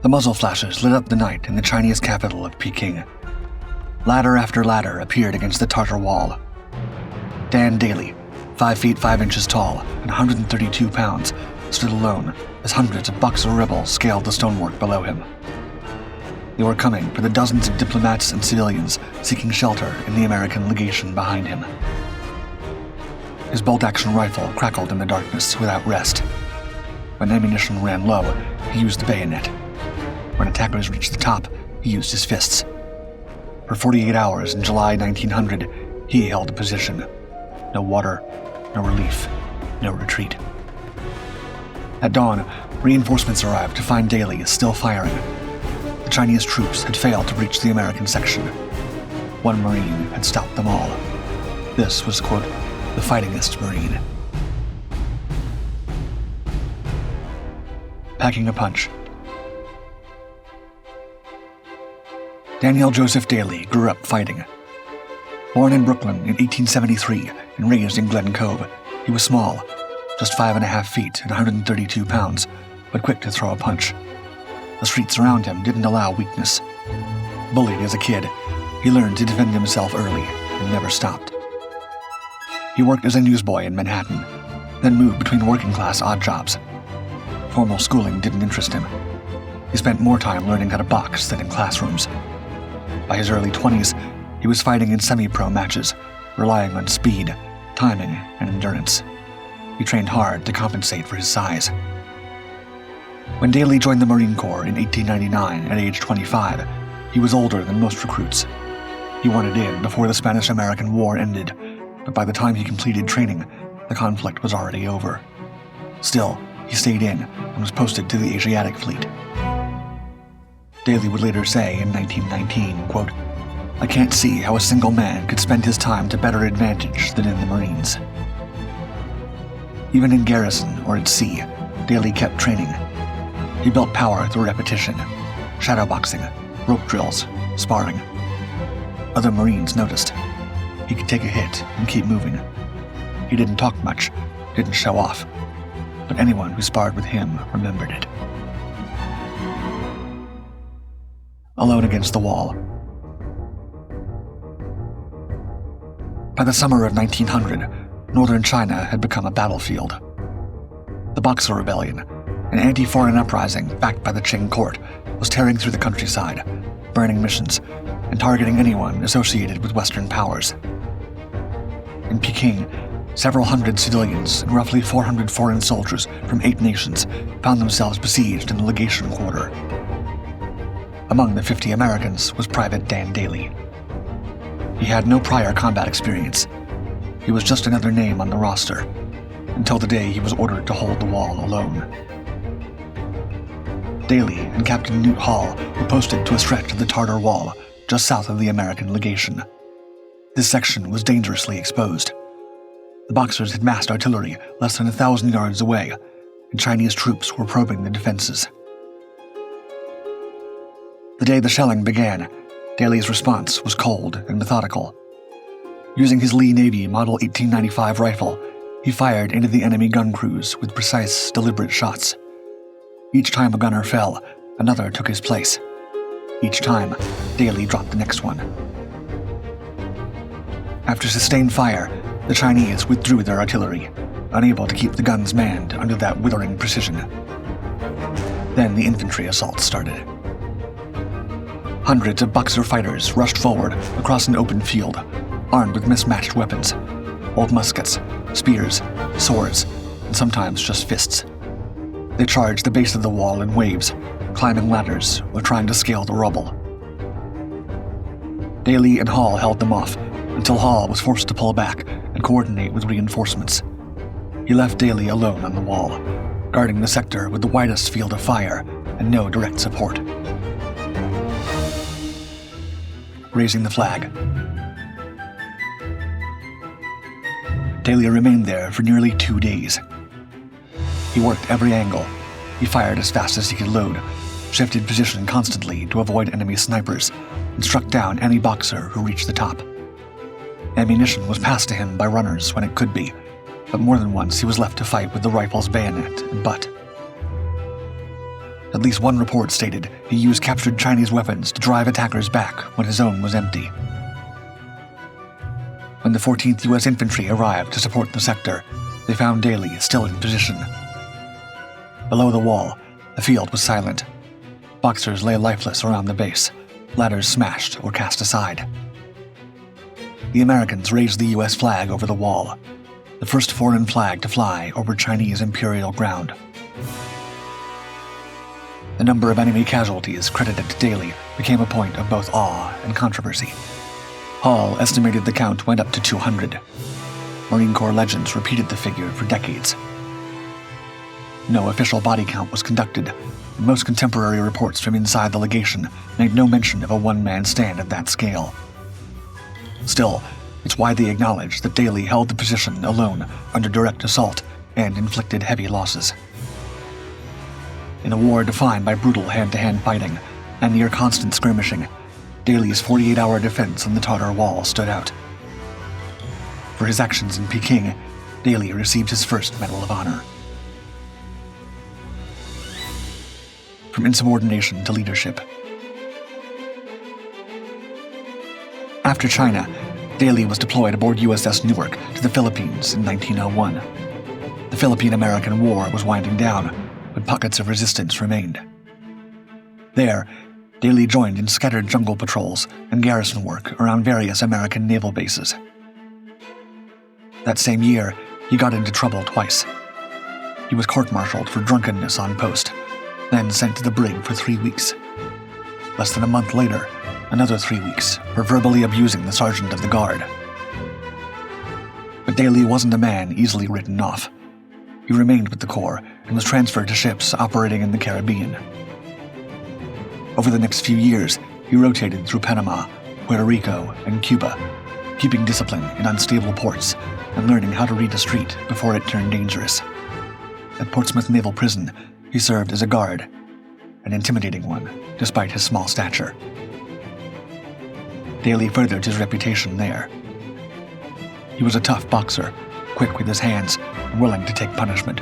The muzzle flashes lit up the night in the Chinese capital of Peking. Ladder after ladder appeared against the Tartar Wall. Daly, 5 feet 5 inches tall and 132 pounds, stood alone as hundreds of Boxer rebels scaled the stonework below him. They were coming for the dozens of diplomats and civilians seeking shelter in the American legation behind him. His bolt-action rifle crackled in the darkness without rest. When ammunition ran low, he used the bayonet. When attackers reached the top, he used his fists. For 48 hours in July 1900, he held the position. No water, no relief, no retreat. At dawn, reinforcements arrived to find Daly still firing. The Chinese troops had failed to reach the American section. One Marine had stopped them all. This was, quote, the Fightingest Marine. Packing a punch. Daniel Joseph Daly grew up fighting. Born in Brooklyn in 1873 and raised in Glen Cove, he was small, just 5.5 feet and 132 pounds, but quick to throw a punch. The streets around him didn't allow weakness. Bullied as a kid, he learned to defend himself early and never stopped. He worked as a newsboy in Manhattan, then moved between working-class odd jobs. Formal schooling didn't interest him. He spent more time learning how to box than in classrooms. By his early 20s, he was fighting in semi-pro matches, relying on speed, timing, and endurance. He trained hard to compensate for his size. When Daly joined the Marine Corps in 1899 at age 25, he was older than most recruits. He wanted in before the Spanish-American War ended, but by the time he completed training, the conflict was already over. Still, he stayed in and was posted to the Asiatic Fleet. Daly would later say in 1919, quote, "I can't see how a single man could spend his time to better advantage than in the Marines." Even in garrison or at sea, Daly kept training. He built power through repetition, shadowboxing, rope drills, sparring. Other Marines noticed. He could take a hit and keep moving. He didn't talk much, didn't show off, but anyone who sparred with him remembered it. Alone against the wall. By the summer of 1900, northern China had become a battlefield. The Boxer Rebellion, an anti-foreign uprising backed by the Qing court, was tearing through the countryside, burning missions, and targeting anyone associated with Western powers. In Peking, several hundred civilians and roughly 400 foreign soldiers from 8 nations found themselves besieged in the legation quarter. Among the 50 Americans was Private Dan Daly. He had no prior combat experience. He was just another name on the roster, until the day he was ordered to hold the wall alone. Daly and Captain Newt Hall were posted to a stretch of the Tartar Wall just south of the American legation. This section was dangerously exposed. The Boxers had massed artillery less than 1,000 yards away, and Chinese troops were probing the defenses. The day the shelling began, Daly's response was cold and methodical. Using his Lee Navy Model 1895 rifle, he fired into the enemy gun crews with precise, deliberate shots. Each time a gunner fell, another took his place. Each time, Daly dropped the next one. After sustained fire, the Chinese withdrew their artillery, unable to keep the guns manned under that withering precision. Then the infantry assault started. Hundreds of Boxer fighters rushed forward across an open field, armed with mismatched weapons, old muskets, spears, swords, and sometimes just fists. They charged the base of the wall in waves, climbing ladders or trying to scale the rubble. Daly and Hall held them off until Hall was forced to pull back and coordinate with reinforcements. He left Daly alone on the wall, guarding the sector with the widest field of fire and no direct support. Raising the flag. Daly remained there for nearly 2 days. He worked every angle. He fired as fast as he could load, shifted position constantly to avoid enemy snipers, and struck down any Boxer who reached the top. Ammunition was passed to him by runners when it could be, but more than once he was left to fight with the rifle's bayonet and butt. At least one report stated he used captured Chinese weapons to drive attackers back when his own was empty. When the 14th U.S. Infantry arrived to support the sector, they found Daly still in position. Below the wall, the field was silent. Boxers lay lifeless around the base, ladders smashed or cast aside. The Americans raised the U.S. flag over the wall, the first foreign flag to fly over Chinese imperial ground. The number of enemy casualties credited to Daly became a point of both awe and controversy. Hall estimated the count went up to 200. Marine Corps legends repeated the figure for decades. No official body count was conducted, and most contemporary reports from inside the legation made no mention of a one-man stand of that scale. Still, it's widely acknowledged that Daly held the position alone under direct assault and inflicted heavy losses. In a war defined by brutal hand-to-hand fighting and near constant skirmishing, Daly's 48-hour defense on the Tartar Wall stood out. For his actions in Peking, Daly received his first Medal of Honor. From insubordination to leadership. After China, Daly was deployed aboard USS Newark to the Philippines in 1901. The Philippine-American War was winding down, but pockets of resistance remained. There, Daly joined in scattered jungle patrols and garrison work around various American naval bases. That same year, he got into trouble twice. He was court-martialed for drunkenness on post, then sent to the brig for 3 weeks. Less than a month later, another 3 weeks for verbally abusing the sergeant of the guard. But Daly wasn't a man easily written off. He remained with the Corps and was transferred to ships operating in the Caribbean. Over the next few years, he rotated through Panama, Puerto Rico, and Cuba, keeping discipline in unstable ports and learning how to read a street before it turned dangerous. At Portsmouth Naval Prison, he served as a guard, an intimidating one, despite his small stature. Daly furthered his reputation there. He was a tough boxer, quick with his hands, and willing to take punishment.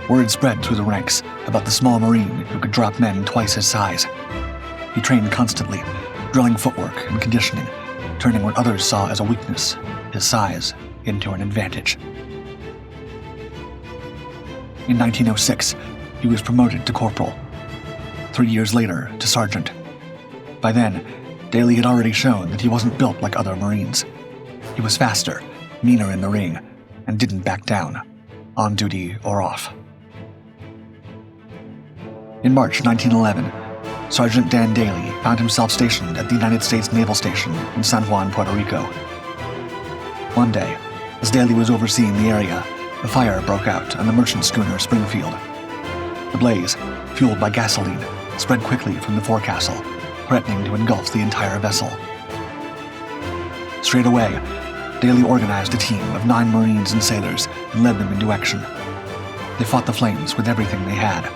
Word spread through the ranks about the small Marine who could drop men twice his size. He trained constantly, drilling footwork and conditioning, turning what others saw as a weakness, his size, into an advantage. In 1906, he was promoted to corporal. 3 years later, to sergeant. By then, Daly had already shown that he wasn't built like other Marines. He was faster, meaner in the ring, and didn't back down, on duty or off. In March 1911, Sergeant Dan Daly found himself stationed at the United States Naval Station in San Juan, Puerto Rico. One day, as Daly was overseeing the area, a fire broke out on the merchant schooner Springfield. The blaze, fueled by gasoline, spread quickly from the forecastle, threatening to engulf the entire vessel. Straight away, Daly organized a team of 9 Marines and sailors and led them into action. They fought the flames with everything they had,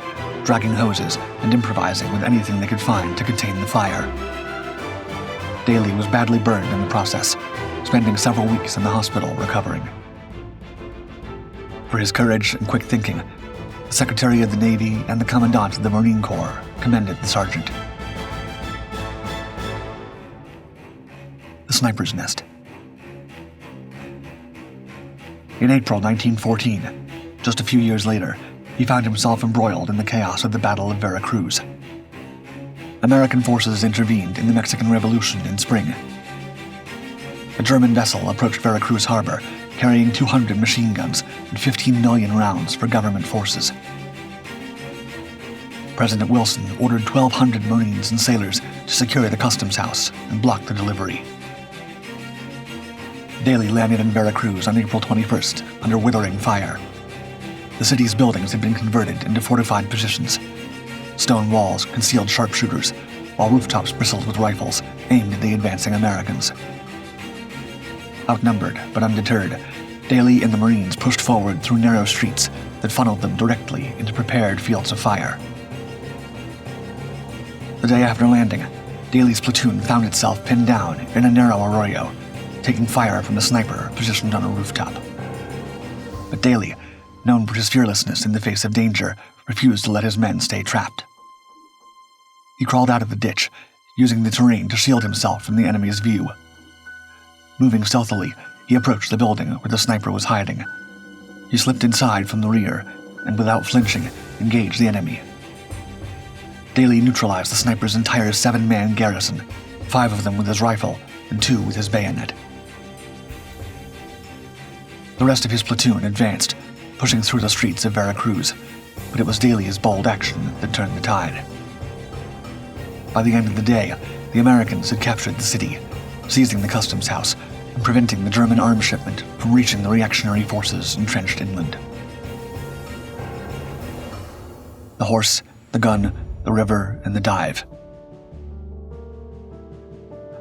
dragging hoses and improvising with anything they could find to contain the fire. Daly was badly burned in the process, spending several weeks in the hospital recovering. For his courage and quick thinking, the Secretary of the Navy and the Commandant of the Marine Corps commended the sergeant. The Sniper's Nest. In April 1914, just a few years later, he found himself embroiled in the chaos of the Battle of Veracruz. American forces intervened in the Mexican Revolution in spring. A German vessel approached Veracruz harbor, carrying 200 machine guns and 15 million rounds for government forces. President Wilson ordered 1,200 Marines and sailors to secure the customs house and block the delivery. Daly landed in Veracruz on April 21st under withering fire. The city's buildings had been converted into fortified positions. Stone walls concealed sharpshooters, while rooftops bristled with rifles aimed at the advancing Americans. Outnumbered but undeterred, Daly and the Marines pushed forward through narrow streets that funneled them directly into prepared fields of fire. The day after landing, Daly's platoon found itself pinned down in a narrow arroyo, taking fire from a sniper positioned on a rooftop. But Daly, known for his fearlessness in the face of danger, refused to let his men stay trapped. He crawled out of the ditch, using the terrain to shield himself from the enemy's view. Moving stealthily, he approached the building where the sniper was hiding. He slipped inside from the rear and, without flinching, engaged the enemy. Daly neutralized the sniper's entire 7-man garrison, 5 of them with his rifle and 2 with his bayonet. The rest of his platoon advanced, pushing through the streets of Veracruz, but it was Daly's bold action that turned the tide. By the end of the day, the Americans had captured the city, seizing the customs house and preventing the German arms shipment from reaching the reactionary forces entrenched inland. The horse, the gun, the river, and the dive.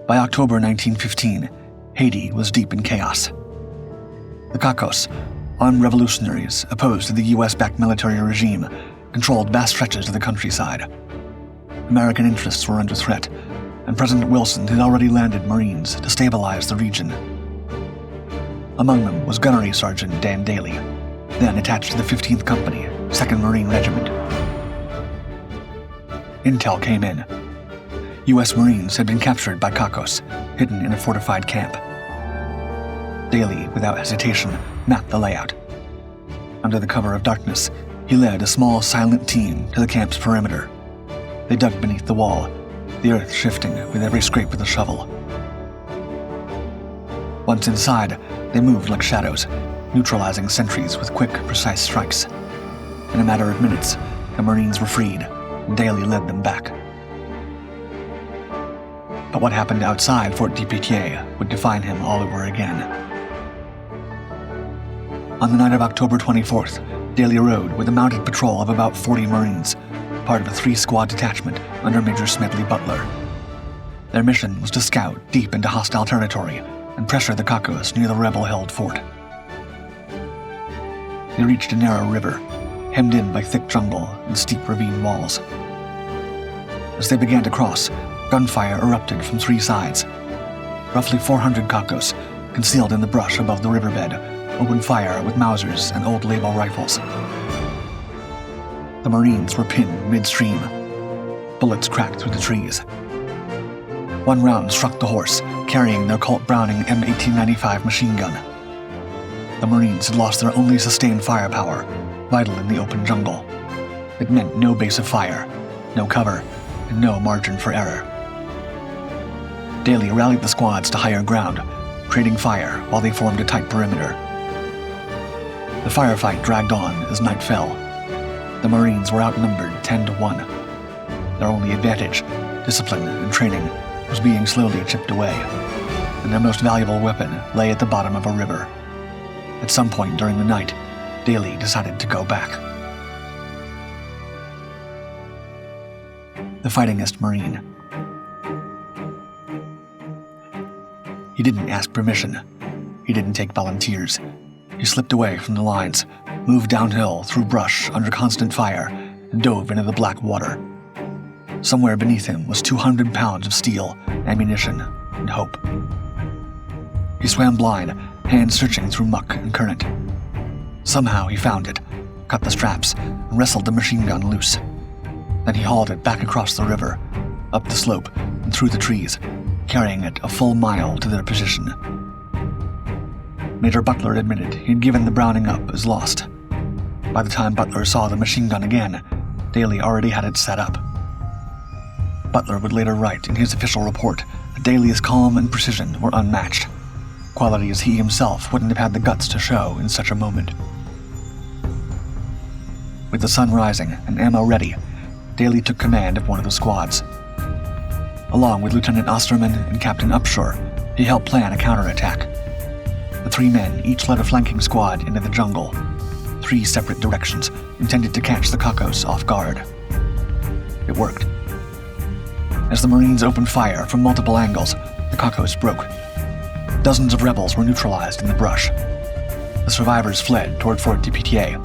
By October 1915, Haiti was deep in chaos. The Cacos, armed revolutionaries opposed to the US-backed military regime, controlled vast stretches of the countryside. American interests were under threat, and President Wilson had already landed Marines to stabilize the region. Among them was Gunnery Sergeant Dan Daly, then attached to the 15th Company, 2nd Marine Regiment. Intel came in. U.S. Marines had been captured by Cacos, hidden in a fortified camp. Daly, without hesitation, mapped the layout. Under the cover of darkness, he led a small, silent team to the camp's perimeter. They dug beneath the wall, the earth shifting with every scrape with a shovel. Once inside, they moved like shadows, neutralizing sentries with quick, precise strikes. In a matter of minutes, the Marines were freed, and Daly led them back. But what happened outside Fort Depeche would define him all over again. On the night of October 24th, Daly rode with a mounted patrol of about 40 Marines, part of a 3-squad detachment under Major Smedley Butler. Their mission was to scout deep into hostile territory and pressure the Cacos near the rebel-held fort. They reached a narrow river, hemmed in by thick jungle and steep ravine walls. As they began to cross, gunfire erupted from 3 sides. Roughly 400 Cacos, concealed in the brush above the riverbed, opened fire with Mausers and old label rifles. The Marines were pinned midstream. Bullets cracked through the trees. One round struck the horse, carrying their Colt Browning M1895 machine gun. The Marines had lost their only sustained firepower, vital in the open jungle. It meant no base of fire, no cover, and no margin for error. Daly rallied the squads to higher ground, trading fire while they formed a tight perimeter. The firefight dragged on as night fell. The Marines were outnumbered 10-1. Their only advantage, discipline and training, was being slowly chipped away, and their most valuable weapon lay at the bottom of a river. At some point during the night, Daly decided to go back. The Fightingest Marine. He didn't ask permission. He didn't take volunteers. He slipped away from the lines, moved downhill through brush under constant fire, and dove into the black water. Somewhere beneath him was 200 pounds of steel, ammunition, and hope. He swam blind, hands searching through muck and current. Somehow he found it, cut the straps, and wrestled the machine gun loose. Then he hauled it back across the river, up the slope, and through the trees, carrying it a full mile to their position. Major Butler admitted he had given the Browning up as lost. By the time Butler saw the machine gun again, Daly already had it set up. Butler would later write in his official report that Daly's calm and precision were unmatched, qualities he himself wouldn't have had the guts to show in such a moment. With the sun rising and ammo ready, Daly took command of one of the squads. Along with Lieutenant Osterman and Captain Upshur, he helped plan a counterattack. The 3 men each led a flanking squad into the jungle, 3 separate directions intended to catch the Cacos off guard. It worked. As the Marines opened fire from multiple angles, the Cacos broke. Dozens of rebels were neutralized in the brush. The survivors fled toward Fort Depeche.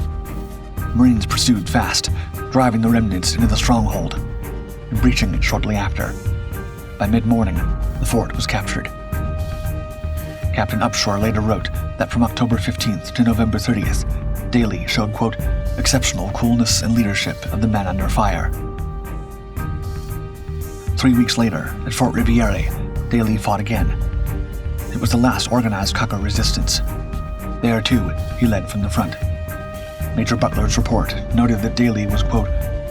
Marines pursued fast, driving the remnants into the stronghold, and breaching it shortly after. By mid-morning, the fort was captured. Captain Upshur later wrote that from October 15th to November 30th, Daly showed, quote, exceptional coolness and leadership of the men under fire. 3 weeks later, at Fort Riviere, Daly fought again. It was the last organized Cocker resistance. There, too, he led from the front. Major Butler's report noted that Daly was, quote,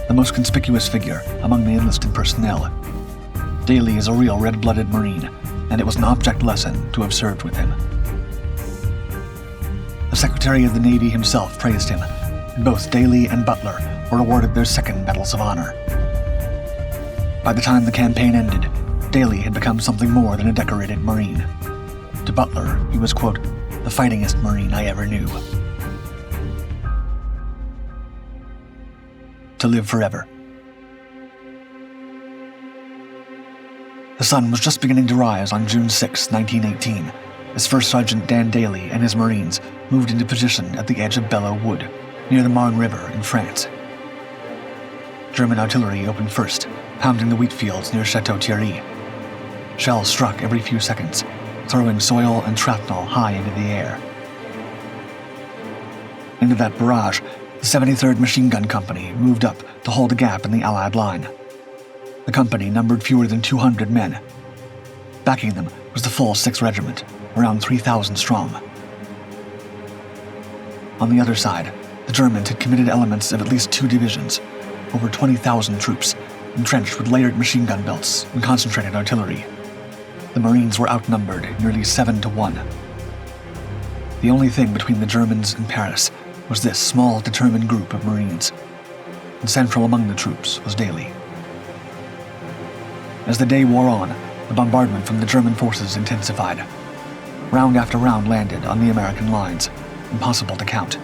the most conspicuous figure among the enlisted personnel. Daly is a real red-blooded Marine, and it was an object lesson to have served with him. The Secretary of the Navy himself praised him, and both Daly and Butler were awarded their second Medals of Honor. By the time the campaign ended, Daly had become something more than a decorated Marine. To Butler, he was, quote, the fightingest Marine I ever knew. To live forever. The sun was just beginning to rise on June 6, 1918, as First Sergeant Dan Daly and his Marines moved into position at the edge of Belleau Wood, near the Marne River in France. German artillery opened first, pounding the wheat fields near Chateau Thierry. Shells struck every few seconds, throwing soil and shrapnel high into the air. Into that barrage, the 73rd Machine Gun Company moved up to hold a gap in the Allied line. The company numbered fewer than 200 men. Backing them was the full 6th Regiment, around 3,000 strong. On the other side, the Germans had committed elements of at least 2 divisions, over 20,000 troops, entrenched with layered machine gun belts and concentrated artillery. The Marines were outnumbered nearly 7-1. The only thing between the Germans and Paris was this small, determined group of Marines, and central among the troops was Daly. As the day wore on, the bombardment from the German forces intensified. Round after round landed on the American lines, impossible to count.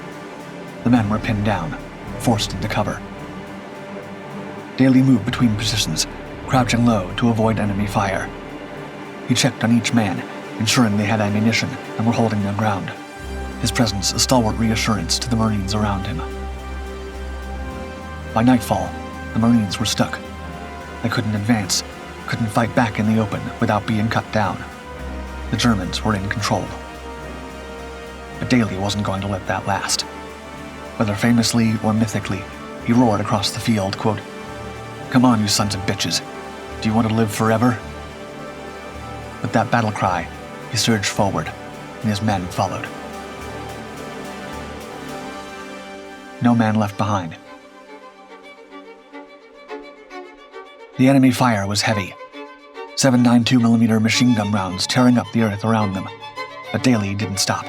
The men were pinned down, forced into cover. Daly moved between positions, crouching low to avoid enemy fire. He checked on each man, ensuring they had ammunition and were holding their ground, his presence a stalwart reassurance to the Marines around him. By nightfall, the Marines were stuck. They couldn't advance, couldn't fight back in the open without being cut down. The Germans were in control. But Daly wasn't going to let that last. Whether famously or mythically, he roared across the field, quote, "Come on, you sons of bitches. Do you want to live forever?" With that battle cry, he surged forward, and his men followed. No man left behind. The enemy fire was heavy. 7.92mm machine gun rounds tearing up the earth around them. But Daly didn't stop.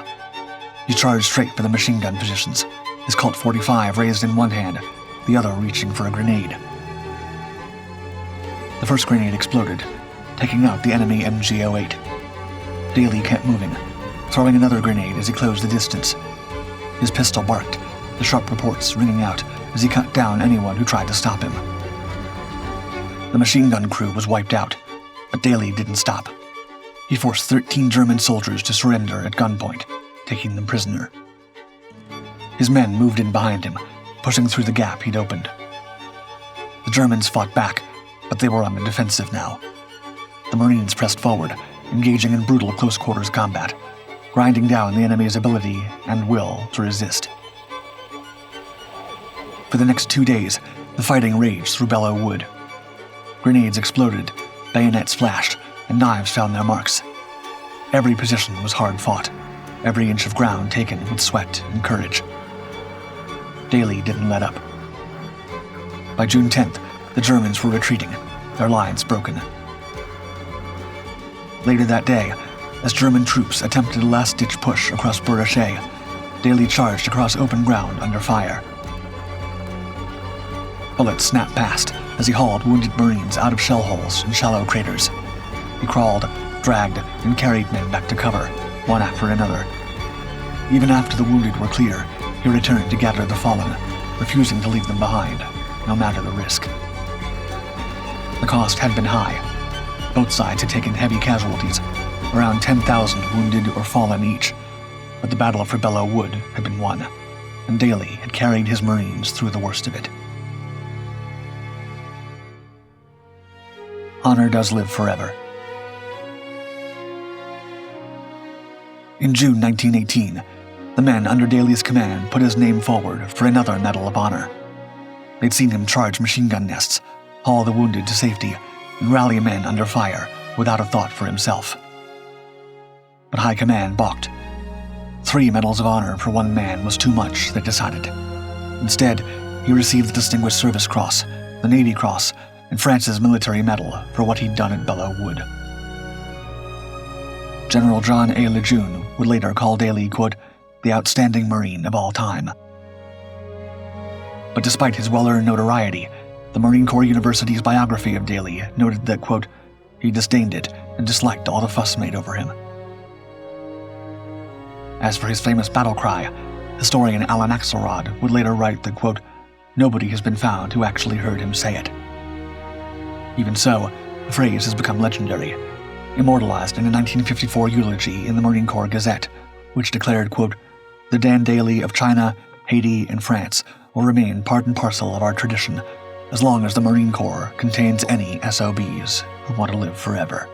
He charged straight for the machine gun positions, his Colt 45 raised in one hand, the other reaching for a grenade. The first grenade exploded, taking out the enemy MG-08. Daly kept moving, throwing another grenade as he closed the distance. His pistol barked, the sharp reports ringing out as he cut down anyone who tried to stop him. The machine gun crew was wiped out, but Daly didn't stop. He forced 13 German soldiers to surrender at gunpoint, taking them prisoner. His men moved in behind him, pushing through the gap he'd opened. The Germans fought back, but they were on the defensive now. The Marines pressed forward, engaging in brutal close-quarters combat, grinding down the enemy's ability and will to resist. For the next 2 days, the fighting raged through Belleau Wood. Grenades exploded, bayonets flashed, and knives found their marks. Every position was hard fought, every inch of ground taken with sweat and courage. Daly didn't let up. By June 10th, the Germans were retreating, their lines broken. Later that day, as German troops attempted a last-ditch push across Bourrachet, Daly charged across open ground under fire. Bullets snapped past as he hauled wounded Marines out of shell holes and shallow craters. He crawled, dragged, and carried men back to cover, one after another. Even after the wounded were clear, he returned to gather the fallen, refusing to leave them behind, no matter the risk. The cost had been high. Both sides had taken heavy casualties, around 10,000 wounded or fallen each, but the battle for Belleau Wood had been won, and Daly had carried his Marines through the worst of it. Honor does live forever. In June 1918, The men under Daly's command put his name forward for another Medal of Honor. They'd seen him charge machine gun nests, haul the wounded to safety, and rally men under fire without a thought for himself. But High Command balked. 3 Medals of Honor for one man was too much, they decided. Instead, he received the Distinguished Service Cross, the Navy Cross, and France's Military Medal for what he'd done at Belleau Wood. General John A. Lejeune would later call Daly, quote, the outstanding Marine of all time. But despite his well-earned notoriety, the Marine Corps University's biography of Daly noted that, quote, he disdained it and disliked all the fuss made over him. As for his famous battle cry, historian Alan Axelrod would later write that, quote, nobody has been found who actually heard him say it. Even so, the phrase has become legendary, immortalized in a 1954 eulogy in the Marine Corps Gazette, which declared, quote, the Dan Daly of China, Haiti, and France will remain part and parcel of our tradition as long as the Marine Corps contains any SOBs who want to live forever.